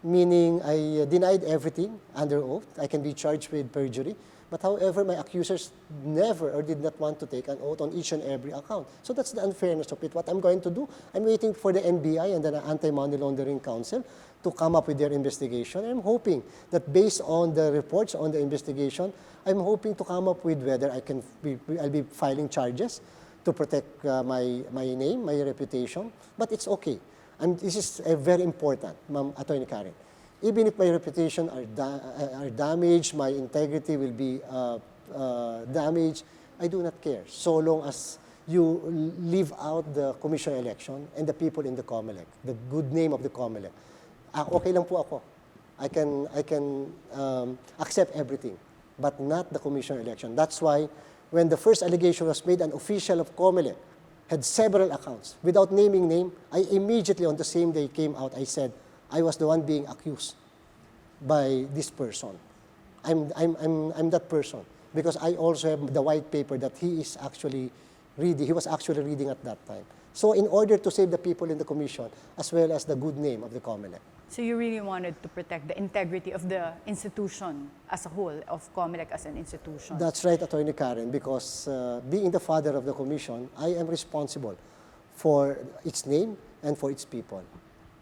meaning I denied everything under oath. I can be charged with perjury. But however, my accusers never or did not want to take an oath on each and every account. So that's the unfairness of it. What I'm going to do, I'm waiting for the NBI and the Antimoney Laundering Council to come up with their investigation. I'm hoping that based on the reports on the investigation, I'm hoping to come up with whether I'll be filing charges to protect my name, my reputation. But it's okay. This is very important, Ma'am Attorney Karen. Even if my reputation are damaged, my integrity will be damaged, I do not care. So long as you leave out the commission election and the people in the Comelec, the good name of the Comelec. Okay lang po ako. I can accept everything, but not the commission election. That's why when the first allegation was made, an official of Comelec had several accounts. Without naming name, I immediately on the same day came out, I said, I was the one being accused by this person. I'm that person, because I also have the white paper that he was actually reading at that time. So in order to save the people in the commission, as well as the good name of the Comelec. So you really wanted to protect the integrity of the institution as a whole, of Comelec as an institution. That's right, Attorney Karen, because being the father of the commission, I am responsible for its name and for its people.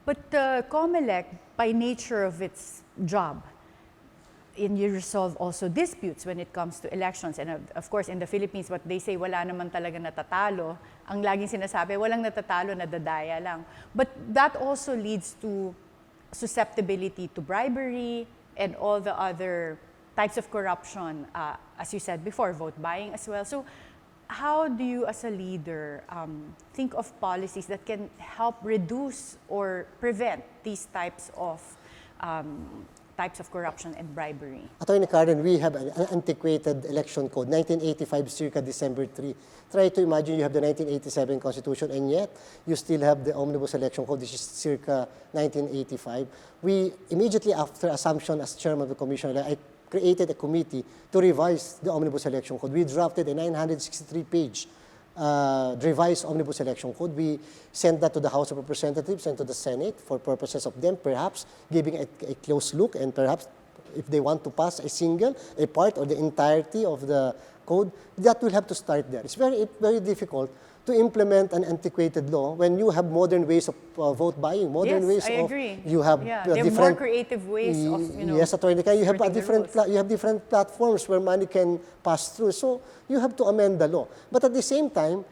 But Comelec, by nature of its job, you resolve also disputes when it comes to elections. And of course, in the Philippines, what they say, wala naman talaga natatalo. Ang laging sinasabi, walang natatalo, nadadaya lang. But that also leads to susceptibility to bribery and all the other types of corruption, as you said before, vote buying as well. So how do you, as a leader, think of policies that can help reduce or prevent these types of corruption and bribery? Attorney Karen, we have an antiquated election code, 1985 circa December 3. Try to imagine you have the 1987 Constitution and yet you still have the Omnibus Election Code, which is circa 1985. We, immediately after assumption as chairman of the commission, I created a committee to revise the Omnibus Election Code. We drafted a 963-page revised Omnibus Election Code. We sent that to the House of Representatives and to the Senate for purposes of them perhaps giving a close look, and perhaps if they want to pass a part or the entirety of the code, that will have to start there. It's very difficult to implement an antiquated law when you have modern ways of vote buying, modern ways I of agree. You have there different are more creative ways of yes, Attorney Karen, you have skirting the rules. you have different platforms where money can pass through. So you have to amend the law. But at the same time,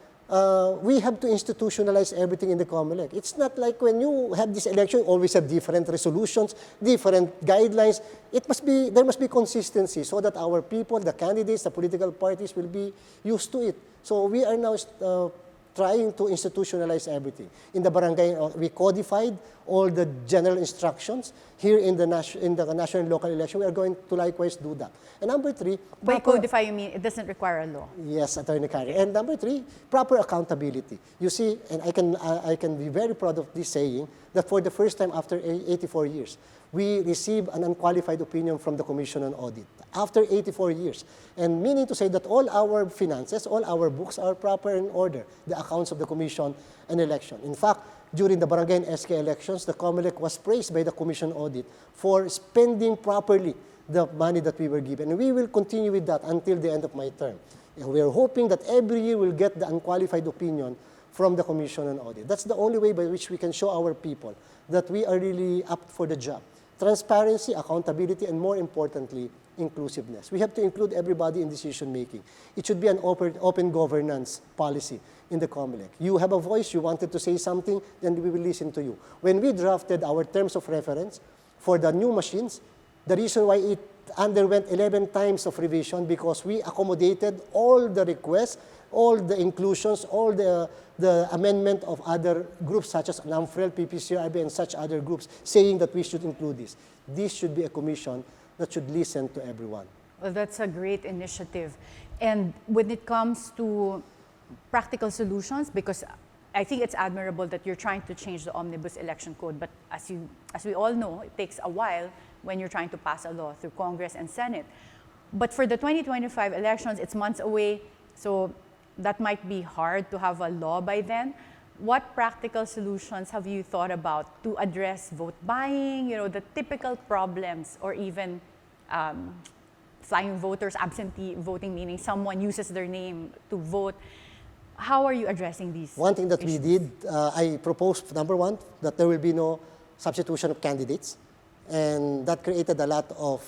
we have to institutionalize everything in the Comelec. It's not like when you have this election, you always have different resolutions, different guidelines. There must be consistency so that our people, the candidates, the political parties will be used to it. So we are now trying to institutionalize everything. In the barangay, we codified all the general instructions. Here in the national and local election, we are going to likewise do that. And number three, by codify, you mean it doesn't require a law? Yes, Attorney Karen. And number three, proper accountability. You see, and I can be very proud of this saying, that for the first time after 84 years, we receive an unqualified opinion from the Commission on Audit. After 84 years. And meaning to say that all our finances, all our books are proper in order, the accounts of the Commission on Election. In fact, during the barangay and SK elections, the Comelec was praised by the Commission Audit for spending properly the money that we were given. And we will continue with that until the end of my term. And we are hoping that every year we'll get the unqualified opinion from the Commission on Audit. That's the only way by which we can show our people that we are really up for the job. Transparency, accountability, and more importantly, inclusiveness. We have to include everybody in decision-making. It should be an open governance policy in the Comelec. You have a voice, you wanted to say something, then we will listen to you. When we drafted our terms of reference for the new machines, the reason why it underwent 11 times of revision because we accommodated all the requests, all the inclusions, all the amendment of other groups such as NAMFREL, PPCRB, and such other groups saying that we should include this. This should be a commission that should listen to everyone. Well, that's a great initiative. And when it comes to practical solutions, because I think it's admirable that you're trying to change the Omnibus Election Code, but as we all know, it takes a while when you're trying to pass a law through Congress and Senate. But for the 2025 elections, it's months away, so that might be hard to have a law by then. What practical solutions have you thought about to address vote buying, the typical problems, or even flying voters, absentee voting, meaning someone uses their name to vote? How are you addressing these One thing that issues? we did, I proposed, number one, that there will be no substitution of candidates. And that created a lot of,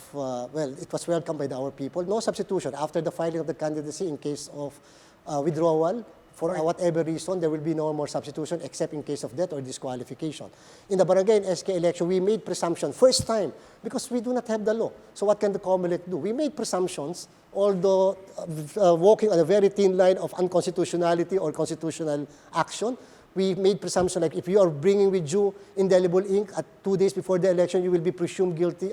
it was welcomed by our people. No substitution. After the filing of the candidacy, in case of withdrawal, for whatever reason, there will be no more substitution except in case of death or disqualification. In the barangay and SK election, we made presumption, first time, because we do not have the law. So what can the Comelec do? We made presumptions, although walking on a very thin line of unconstitutionality or constitutional action. We made presumption like if you are bringing with you indelible ink at 2 days before the election, you will be presumed guilty,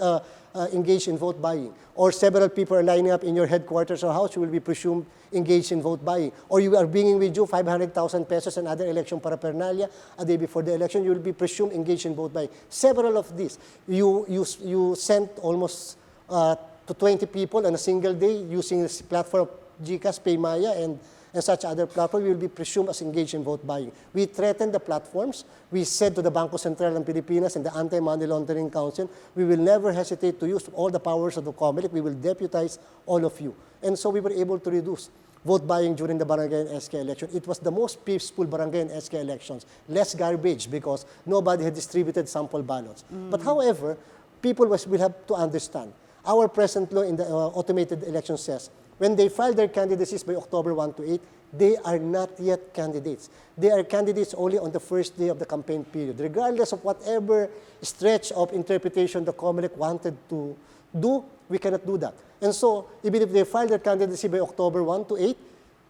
engaged in vote buying. Or several people are lining up in your headquarters or house, you will be presumed engaged in vote buying. Or you are bringing with you 500,000 pesos and other election paraphernalia a day before the election, you will be presumed engaged in vote buying. Several of these. You sent almost to 20 people on a single day using this platform GCash, PayMaya, and and such other platforms will be presumed as engaged in vote buying. We threatened the platforms. We said to the Bangko Sentral ng Pilipinas and the Anti-Money Laundering Council, we will never hesitate to use all the powers of the Comelec. We will deputize all of you. And so we were able to reduce vote buying during the barangay and SK election. It was the most peaceful barangay and SK elections. Less garbage because nobody had distributed sample ballots. But however, people will have to understand. Our present law in the automated election says, when they file their candidacies by October 1 to 8, they are not yet candidates. They are candidates only on the first day of the campaign period. Regardless of whatever stretch of interpretation the Comelec wanted to do, we cannot do that. And so, even if they file their candidacy by October 1 to 8,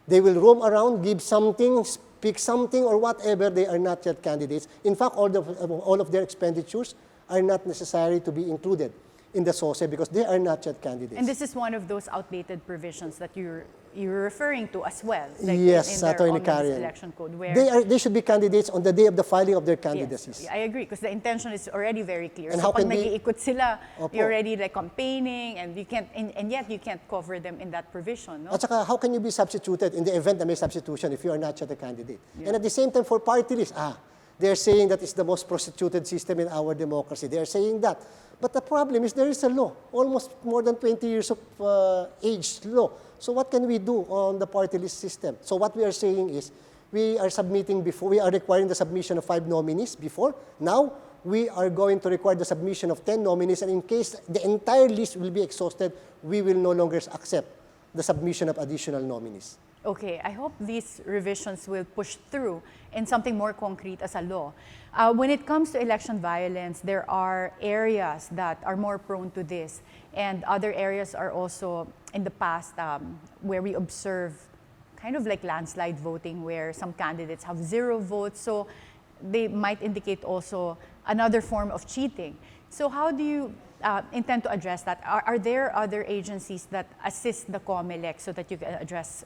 they will roam around, give something, speak something, or whatever. They are not yet candidates. In fact, all of their expenditures are not necessary to be included in the SOSE because they are not yet candidates. And this is one of those outdated provisions that you're referring to as well. Like yes, in their Attorney omnibus Karen. election code, where They should be candidates on the day of the filing of their candidacies. Yes, I agree, because the intention is already very clear. And so how pag can we- nag-iikot sila, Opo. you're already like campaigning, and you can't, and yet you can't cover them in that provision, no? At saka, how can you be substituted in the event that may substitution if you are not yet a candidate? And at the same time, for party list, they're saying that it's the most prostituted system in our democracy. They're saying that. But the problem is there is a law, almost more than 20 years of age law. So what can we do on the party list system? So what we are saying is we are submitting before, we are requiring the submission of 5 nominees before. Now, we are going to require the submission of 10 nominees, and in case the entire list will be exhausted, we will no longer accept the submission of additional nominees. Okay, I hope these revisions will push through in something more concrete as a law. When it comes to election violence, there are areas that are more prone to this, and other areas are also in the past where we observe kind of like landslide voting where some candidates have 0 votes, so they might indicate also another form of cheating. So how do you intend to address that? Are there other agencies that assist the Comelec so that you can address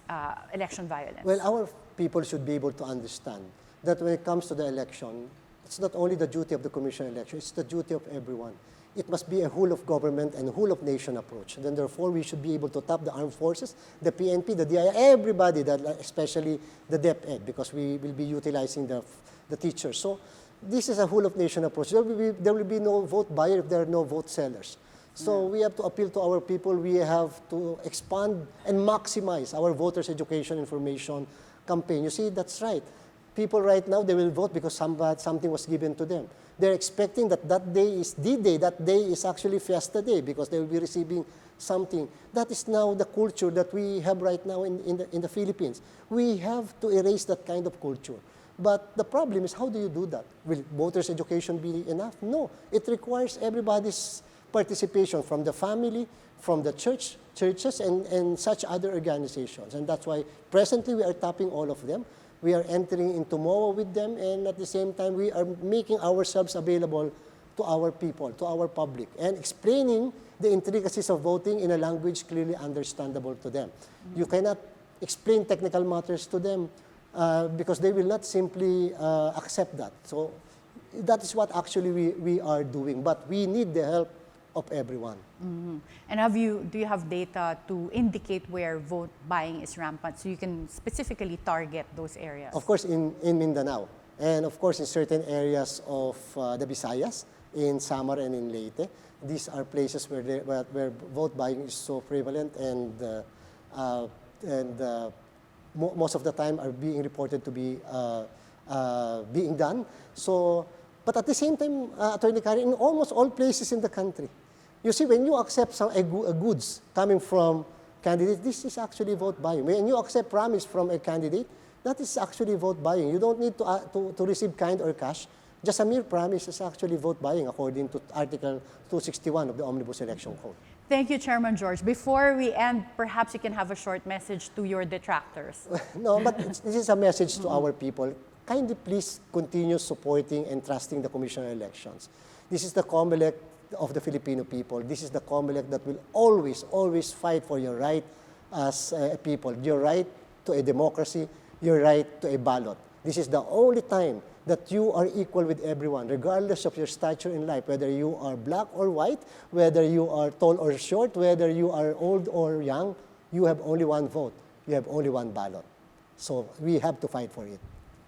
election violence? Well, our people should be able to understand that when it comes to the election, it's not only the duty of the Commission on Election, it's the duty of everyone. It must be a whole of government and a whole of nation approach. Then therefore, we should be able to tap the armed forces, the PNP, the DIA, everybody, especially the DepEd, because we will be utilizing the teachers. So this is a whole of nation approach. There will be no vote buyer if there are no vote sellers. So we have to appeal to our people. We have to expand and maximize our voters' education information campaign. You see, that's right. People right now, they will vote because something was given to them. They're expecting that that day is D-Day, that day is actually Fiesta Day because they will be receiving something. That is now the culture that we have right now in the Philippines. We have to erase that kind of culture. But the problem is, how do you do that? Will voters' education be enough? No. It requires everybody's participation from the family, from the churches, and such other organizations. And that's why presently we are tapping all of them. We are entering into MOA with them, and at the same time, we are making ourselves available to our people, to our public, and explaining the intricacies of voting in a language clearly understandable to them. You cannot explain technical matters to them because they will not simply accept that. So that is what actually we are doing, but we need the help of everyone. Mm-hmm. And do you have data to indicate where vote buying is rampant so you can specifically target those areas? Of course, in Mindanao, and of course in certain areas of the Visayas, in Samar and in Leyte. These are places where vote buying is so prevalent, and most of the time are being reported to be being done. So, but at the same time, Attorney Karen, in almost all places in the country, you see, when you accept some goods coming from candidates, this is actually vote buying. When you accept promise from a candidate, that is actually vote buying. You don't need to receive kind or cash. Just a mere promise is actually vote buying according to Article 261 of the Omnibus Election Code. Thank you, Chairman George. Before we end, perhaps you can have a short message to your detractors. No, but this is a message to our people. Kindly please continue supporting and trusting the Commission on Elections. This is the Comelec of the Filipino people. This is the Comelec that will always, always fight for your right as a people, your right to a democracy, your right to a ballot. This is the only time that you are equal with everyone, regardless of your stature in life, whether you are black or white, whether you are tall or short, whether you are old or young, you have only one vote. You have only one ballot. So we have to fight for it.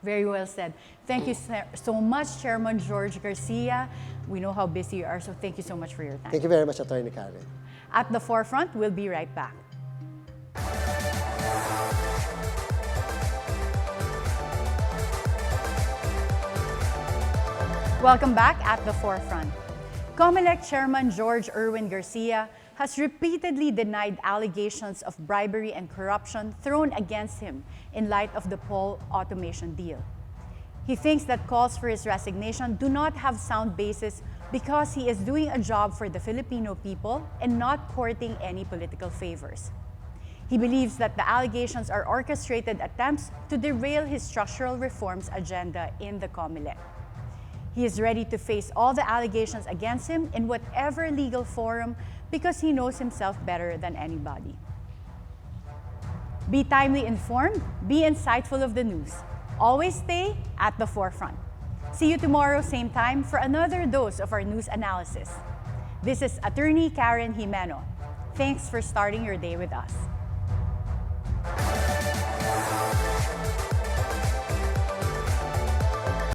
Very well said. Thank you so much, Chairman George Garcia. We know how busy you are, so thank you so much for your time. Thank you very much, Attorney Karen. At the Forefront, we'll be right back. Welcome back at the Forefront. Comelec Chairman George Garcia has repeatedly denied allegations of bribery and corruption thrown against him in light of the poll automation deal. He thinks that calls for his resignation do not have sound basis because he is doing a job for the Filipino people and not courting any political favors. He believes that the allegations are orchestrated attempts to derail his structural reforms agenda in the Comelec. He is ready to face all the allegations against him in whatever legal forum because he knows himself better than anybody. Be timely informed, be insightful of the news. Always stay at the forefront. See you tomorrow, same time, for another dose of our news analysis. This is Attorney Karen Jimeno. Thanks for starting your day with us.